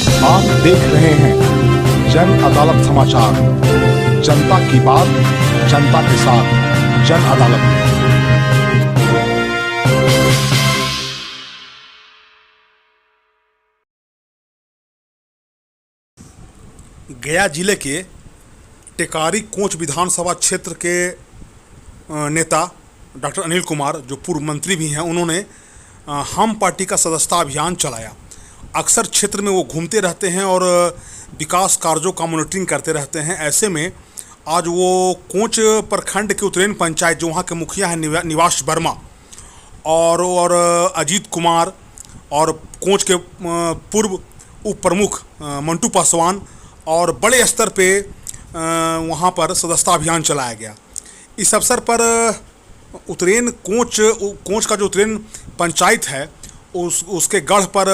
आप देख रहे हैं जन अदालत समाचार। जनता की बात जनता के साथ, जन अदालत में। गया जिले के टेकारी कोंच विधानसभा क्षेत्र के नेता डॉक्टर अनिल कुमार, जो पूर्व मंत्री भी हैं, उन्होंने हम पार्टी का सदस्यता अभियान चलाया। अक्सर क्षेत्र में वो घूमते रहते हैं और विकास कार्यों का मॉनिटरिंग करते रहते हैं। ऐसे में आज वो कोंच प्रखंड के उतरेन पंचायत, जो वहाँ के मुखिया हैं निवास वर्मा और अजीत कुमार, और कोंच के पूर्व उप प्रमुख मंटू पासवान, और बड़े स्तर पे वहाँ पर सदस्यता अभियान चलाया गया। इस अवसर पर उतरेन कोंच का जो उतरेन पंचायत है, उसके गढ़ पर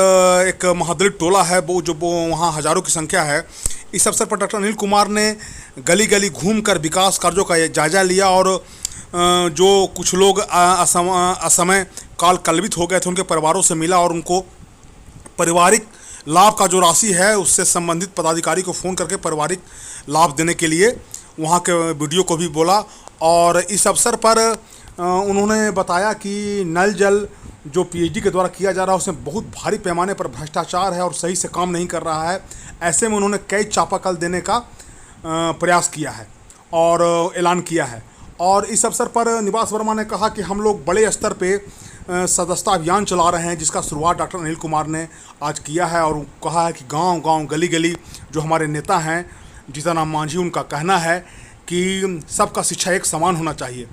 एक महादलित टोला है, वो वहाँ हज़ारों की संख्या है। इस अवसर पर डॉक्टर अनिल कुमार ने गली गली घूमकर विकास कार्यों का जायजा लिया और जो कुछ लोग असमय काल कलवित हो गए थे, उनके परिवारों से मिला और उनको पारिवारिक लाभ का जो राशि है उससे संबंधित पदाधिकारी को फ़ोन करके पारिवारिक लाभ देने के लिए वहाँ के वीडियो को भी बोला। और इस अवसर पर उन्होंने बताया कि नल जल जो पीएचडी के द्वारा किया जा रहा है उसमें बहुत भारी पैमाने पर भ्रष्टाचार है और सही से काम नहीं कर रहा है। ऐसे में उन्होंने कई चापाकल देने का प्रयास किया है और ऐलान किया है। और इस अवसर पर निवास वर्मा ने कहा कि हम लोग बड़े स्तर पे सदस्यता अभियान चला रहे हैं, जिसका शुरुआत डॉक्टर अनिल कुमार ने आज किया है। और कहा है कि गांव-गांव, गली-गली जो हमारे नेता हैं जीतनराम मांझी, उनका कहना है कि सबका शिक्षा एक समान होना चाहिए।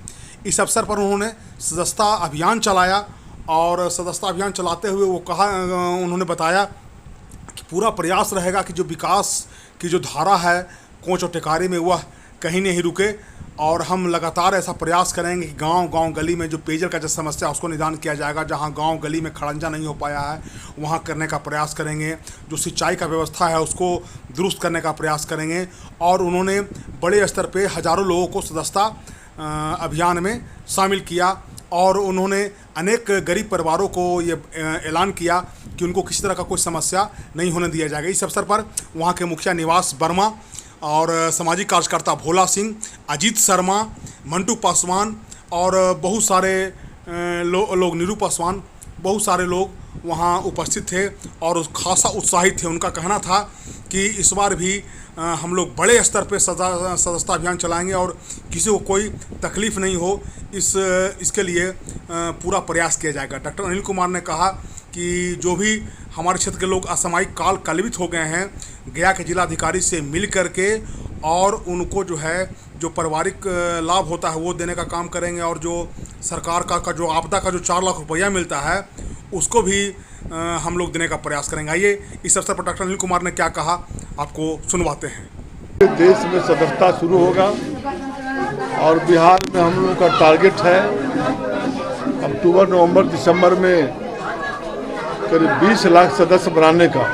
इस अवसर पर उन्होंने सदस्यता अभियान चलाया और सदस्यता अभियान चलाते हुए उन्होंने बताया कि पूरा प्रयास रहेगा कि जो विकास की जो धारा है कोंच और टेकारी में, वह कहीं नहीं रुके। और हम लगातार ऐसा प्रयास करेंगे कि गांव-गांव, गली में जो पेयजल का जो समस्या है उसको निदान किया जाएगा। जहां गांव गली में खड़ंजा नहीं हो पाया है वहां करने का प्रयास करेंगे। जो सिंचाई का व्यवस्था है उसको दुरुस्त करने का प्रयास करेंगे। और उन्होंने बड़े स्तर पे हज़ारों लोगों को सदस्यता अभियान में शामिल किया और उन्होंने अनेक गरीब परिवारों को ये ऐलान किया कि उनको किसी तरह का कोई समस्या नहीं होने दिया जाएगा। इस अवसर पर वहाँ के मुखिया निवास वर्मा और सामाजिक कार्यकर्ता भोला सिंह, अजीत शर्मा, मंटू पासवान और बहुत सारे लोग, नीरू पासवान, बहुत सारे लोग वहाँ उपस्थित थे और खासा उत्साहित थे। उनका कहना था कि इस बार भी हम लोग बड़े स्तर पे सदस्यता अभियान चलाएंगे और किसी को कोई तकलीफ़ नहीं हो, इसके लिए पूरा प्रयास किया जाएगा। डॉक्टर अनिल कुमार ने कहा कि जो भी हमारे क्षेत्र के लोग असामयिक काल कलवित हो गए हैं, गया के जिलाधिकारी से मिल करके और उनको जो है जो पारिवारिक लाभ होता है वो देने का काम करेंगे। और जो सरकार का जो आपदा का जो 4 लाख रुपया मिलता है उसको भी हम लोग देने का प्रयास करेंगे। आइए इस अवसर पर डॉक्टर अनिल कुमार ने क्या कहा आपको सुनवाते हैं। देश में सदस्यता शुरू होगा और बिहार में हम लोगों का टारगेट है अक्टूबर, नवंबर, दिसंबर में करीब 20 लाख सदस्य बनाने का।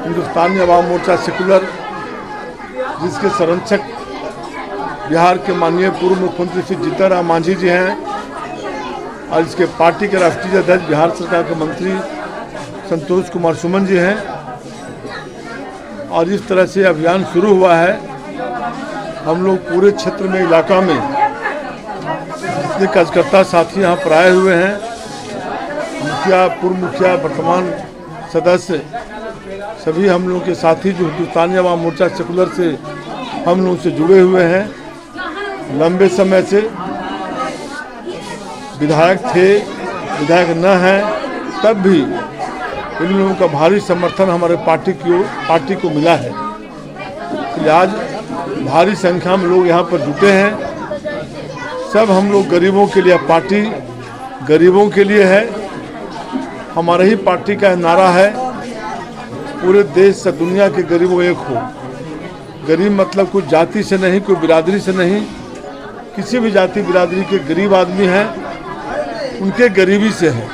हिंदुस्तानी अवाम मोर्चा सेकुलर, जिसके संरक्षक बिहार के माननीय पूर्व मुख्यमंत्री श्री जीतनराम मांझी जी हैं और इसके पार्टी के राष्ट्रीय अध्यक्ष बिहार सरकार के मंत्री संतोष कुमार सुमन जी हैं। और इस तरह से अभियान शुरू हुआ है। हम लोग पूरे क्षेत्र में, इलाका में जितने कार्यकर्ता साथी यहाँ पर आए हुए हैं, मुखिया, पूर्व मुखिया, वर्तमान सदस्य, सभी हम लोगों के साथी जो हिंदुस्तानी अवाम मोर्चा सेकुलर से हम लोग से जुड़े हुए हैं, लंबे समय से विधायक थे, विधायक न हैं, तब भी इन लोगों का भारी समर्थन हमारे पार्टी को मिला है। इसलिए आज भारी संख्या में लोग यहाँ पर जुटे हैं। सब हम लोग गरीबों के लिए, पार्टी गरीबों के लिए है। हमारे ही पार्टी का नारा है, पूरे देश से दुनिया के गरीबों एक हो। गरीब मतलब कोई जाति से नहीं, कोई बिरादरी से नहीं, किसी भी जाति बिरादरी के गरीब आदमी हैं, उनके गरीबी से है।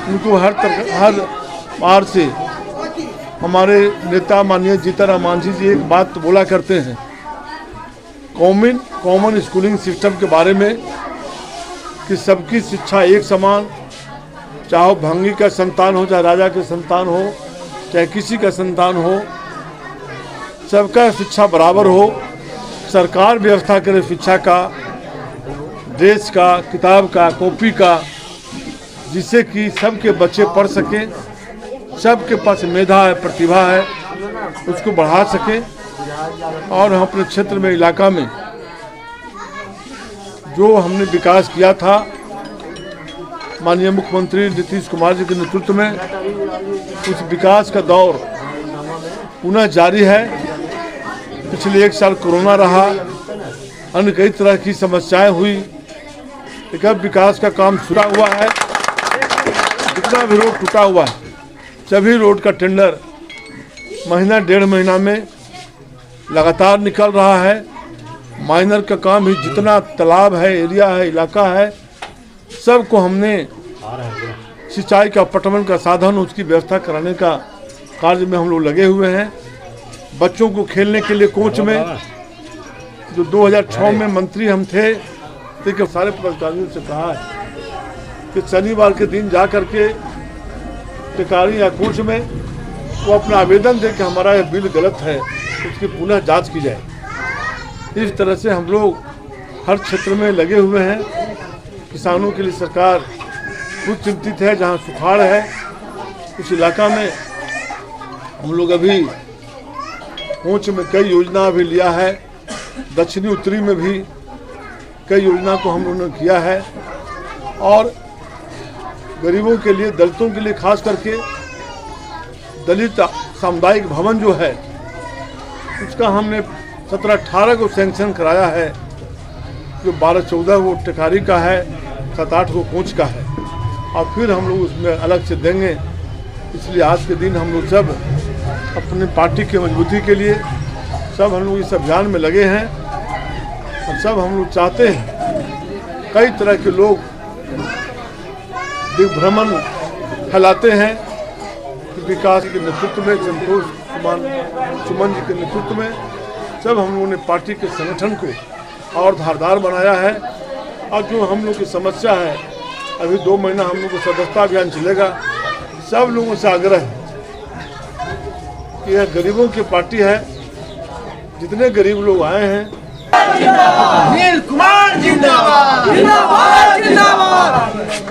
उनको हर बार से हमारे नेता माननीय जीतनराम मांझी जी एक बात बोला करते हैं कॉमन स्कूलिंग सिस्टम के बारे में कि सबकी शिक्षा एक समान, चाहे भंगी का संतान हो चाहे राजा के संतान हो, चाहे किसी का संतान हो, सबका शिक्षा बराबर हो। सरकार व्यवस्था करे शिक्षा का, ड्रेस का, किताब का, कॉपी का, जिससे कि सबके बच्चे पढ़ सकें, सबके पास मेधा है, प्रतिभा है, उसको बढ़ा सकें। और हम अपने क्षेत्र में, इलाका में जो हमने विकास किया था माननीय मुख्यमंत्री नीतीश कुमार जी के नेतृत्व में, उस विकास का दौर पुनः जारी है। पिछले 1 साल कोरोना रहा, अन्य कई तरह की समस्याएं हुई, लेकिन अब विकास का काम शुरू हुआ है। जितना भी रोड टूटा हुआ है, सभी रोड का टेंडर महीना 1.5 महीना में लगातार निकल रहा है। माइनर का काम भी, जितना तालाब है, एरिया है, इलाका है, सबको हमने सिंचाई का, पटवन का साधन, उसकी व्यवस्था कराने का कार्य में हम लोग लगे हुए हैं। बच्चों को खेलने के लिए कोच में, जो 2006 में मंत्री हम थे, तो सारे पदाधिकारियों से कहा है कि शनिवार के दिन जा करके टिकारी या कोच में वो अपना आवेदन दे कि हमारा यह बिल गलत है, उसकी पुनः जांच की जाए। इस तरह से हम लोग हर क्षेत्र में लगे हुए हैं। किसानों के लिए सरकार खुद चिंतित है। जहां सुखाड़ है उस इलाका में हम लोग अभी कोच में कई योजना अभी लिया है। दक्षिणी उत्तरी में भी कई योजना को हम लोगों ने किया है। और गरीबों के लिए, दलितों के लिए खास करके दलित सामुदायिक भवन जो है, उसका हमने 17-18 को सैंक्शन कराया है, जो 12-14 वो टिकारी का है, 7-8 को कोच का है, और फिर हम लोग उसमें अलग से देंगे। इसलिए आज के दिन हम लोग सब अपने पार्टी की मजबूती के लिए सब हम लोग इस अभियान में लगे हैं। और सब हम लोग चाहते हैं, कई तरह के लोग दिग्भ्रमण फैलाते हैं कि विकास के नेतृत्व में, संतोष सुमन जी के नेतृत्व में सब हम लोगों ने पार्टी के संगठन को और धारदार बनाया है। और जो हम लोग की समस्या है, अभी 2 महीना हम लोग को सदस्यता अभियान चलेगा। सब लोगों से आग्रह है कि यह गरीबों की पार्टी है। जितने गरीब लोग आए हैं, अनिल कुमार जिंदाबाद, जिंदाबाद, जिंदाबाद।